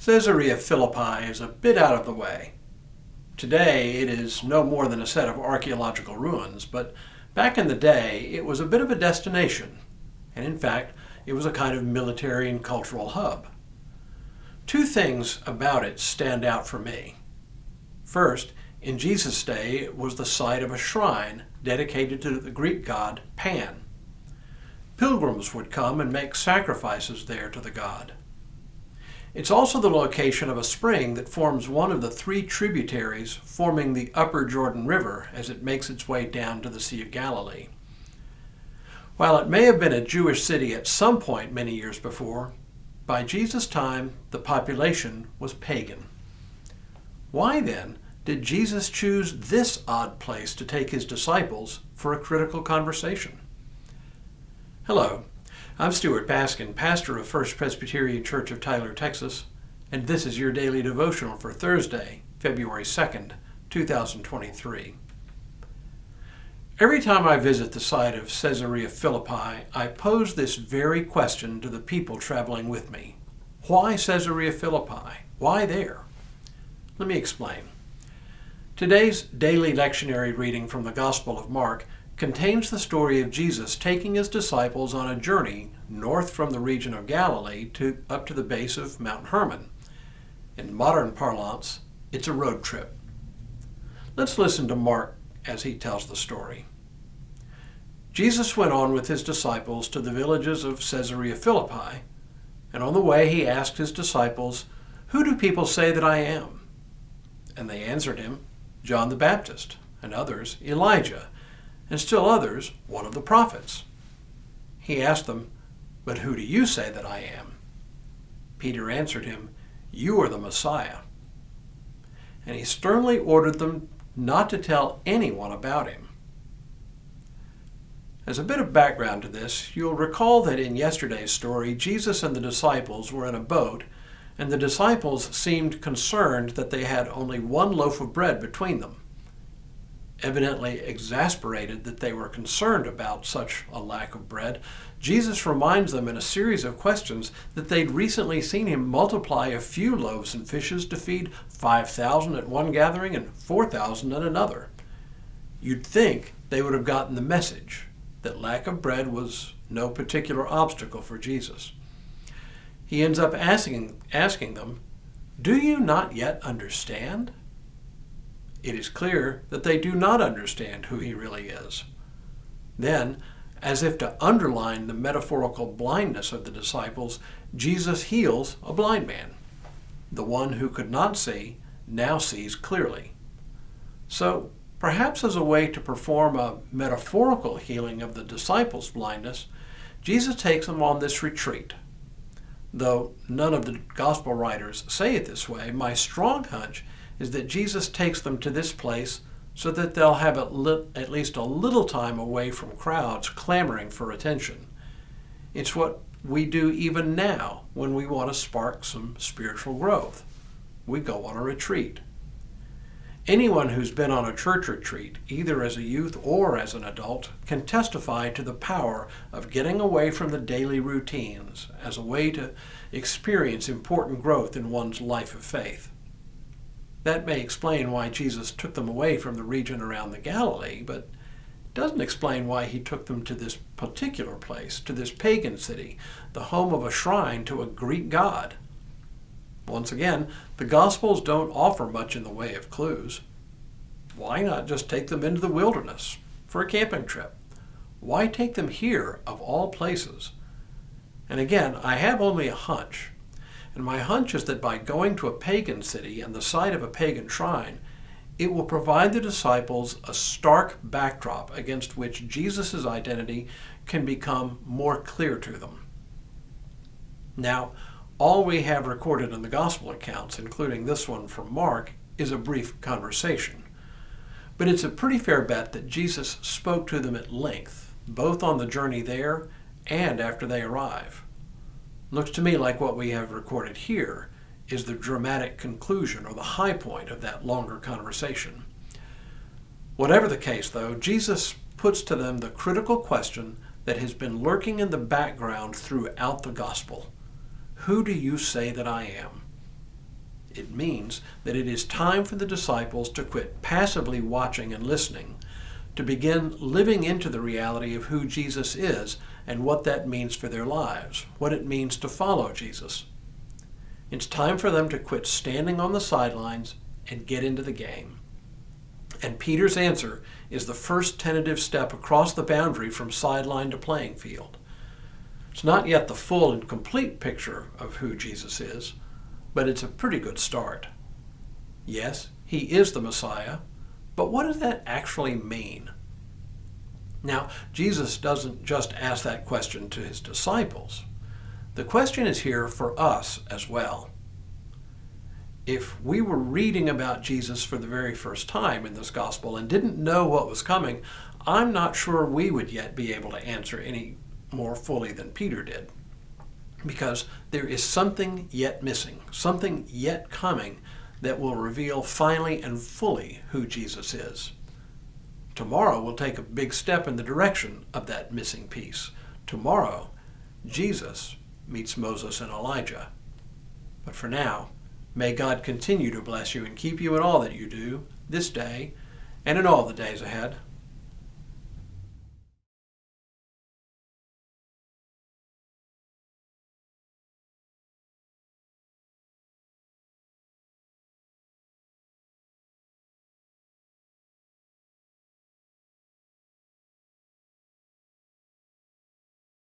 Caesarea Philippi is a bit out of the way. Today it is no more than a set of archaeological ruins, but back in the day it was a bit of a destination, and in fact it was a kind of military and cultural hub. Two things about it stand out for me. First, in Jesus' day it was the site of a shrine dedicated to the Greek god Pan. Pilgrims would come and make sacrifices there to the god. It's also the location of a spring that forms one of the three tributaries forming the upper Jordan River as it makes its way down to the Sea of Galilee. While it may have been a Jewish city at some point many years before, by Jesus' time the population was pagan. Why then did Jesus choose this odd place to take his disciples for a critical conversation? Hello. I'm Stuart Baskin, pastor of First Presbyterian Church of Tyler, Texas, and this is your daily devotional for Thursday, February 2nd, 2023. Every time I visit the site of Caesarea Philippi, I pose this very question to the people traveling with me. Why Caesarea Philippi? Why there? Let me explain. Today's daily lectionary reading from the Gospel of Mark contains the story of Jesus taking his disciples on a journey north from the region of Galilee up to the base of Mount Hermon. In modern parlance, it's a road trip. Let's listen to Mark as he tells the story. Jesus went on with his disciples to the villages of Caesarea Philippi, and on the way he asked his disciples, "Who do people say that I am?" And they answered him, "John the Baptist, and others, Elijah, and still others, one of the prophets." He asked them, "But who do you say that I am?" Peter answered him, "You are the Messiah." And he sternly ordered them not to tell anyone about him. As a bit of background to this, you'll recall that in yesterday's story, Jesus and the disciples were in a boat, and the disciples seemed concerned that they had only one loaf of bread between them. Evidently exasperated that they were concerned about such a lack of bread, Jesus reminds them in a series of questions that they'd recently seen him multiply a few loaves and fishes to feed 5,000 at one gathering and 4,000 at another. You'd think they would have gotten the message that lack of bread was no particular obstacle for Jesus. He ends up asking them, "Do you not yet understand?" It is clear that they do not understand who he really is. Then, as if to underline the metaphorical blindness of the disciples, Jesus heals a blind man. The one who could not see now sees clearly. So, perhaps as a way to perform a metaphorical healing of the disciples' blindness, Jesus takes them on this retreat. Though none of the gospel writers say it this way, my strong hunch is that Jesus takes them to this place so that they'll have at least a little time away from crowds clamoring for attention. It's what we do even now when we want to spark some spiritual growth. We go on a retreat. Anyone who's been on a church retreat, either as a youth or as an adult, can testify to the power of getting away from the daily routines as a way to experience important growth in one's life of faith. That may explain why Jesus took them away from the region around the Galilee, but it doesn't explain why he took them to this particular place, to this pagan city, the home of a shrine to a Greek god. Once again, the Gospels don't offer much in the way of clues. Why not just take them into the wilderness for a camping trip? Why take them here, of all places? And again, I have only a hunch. And my hunch is that by going to a pagan city and the site of a pagan shrine, it will provide the disciples a stark backdrop against which Jesus' identity can become more clear to them. Now, all we have recorded in the gospel accounts, including this one from Mark, is a brief conversation. But it's a pretty fair bet that Jesus spoke to them at length, both on the journey there and after they arrive. Looks to me like what we have recorded here is the dramatic conclusion or the high point of that longer conversation. Whatever the case, though, Jesus puts to them the critical question that has been lurking in the background throughout the gospel. Who do you say that I am? It means that it is time for the disciples to quit passively watching and listening, to begin living into the reality of who Jesus is and what that means for their lives, what it means to follow Jesus. It's time for them to quit standing on the sidelines and get into the game. And Peter's answer is the first tentative step across the boundary from sideline to playing field. It's not yet the full and complete picture of who Jesus is, but it's a pretty good start. Yes, he is the Messiah, but what does that actually mean? Now, Jesus doesn't just ask that question to his disciples. The question is here for us as well. If we were reading about Jesus for the very first time in this gospel and didn't know what was coming, I'm not sure we would yet be able to answer any more fully than Peter did. Because there is something yet missing, something yet coming that will reveal finally and fully who Jesus is. Tomorrow we'll take a big step in the direction of that missing piece. Tomorrow, Jesus meets Moses and Elijah. But for now, may God continue to bless you and keep you in all that you do this day and in all the days ahead.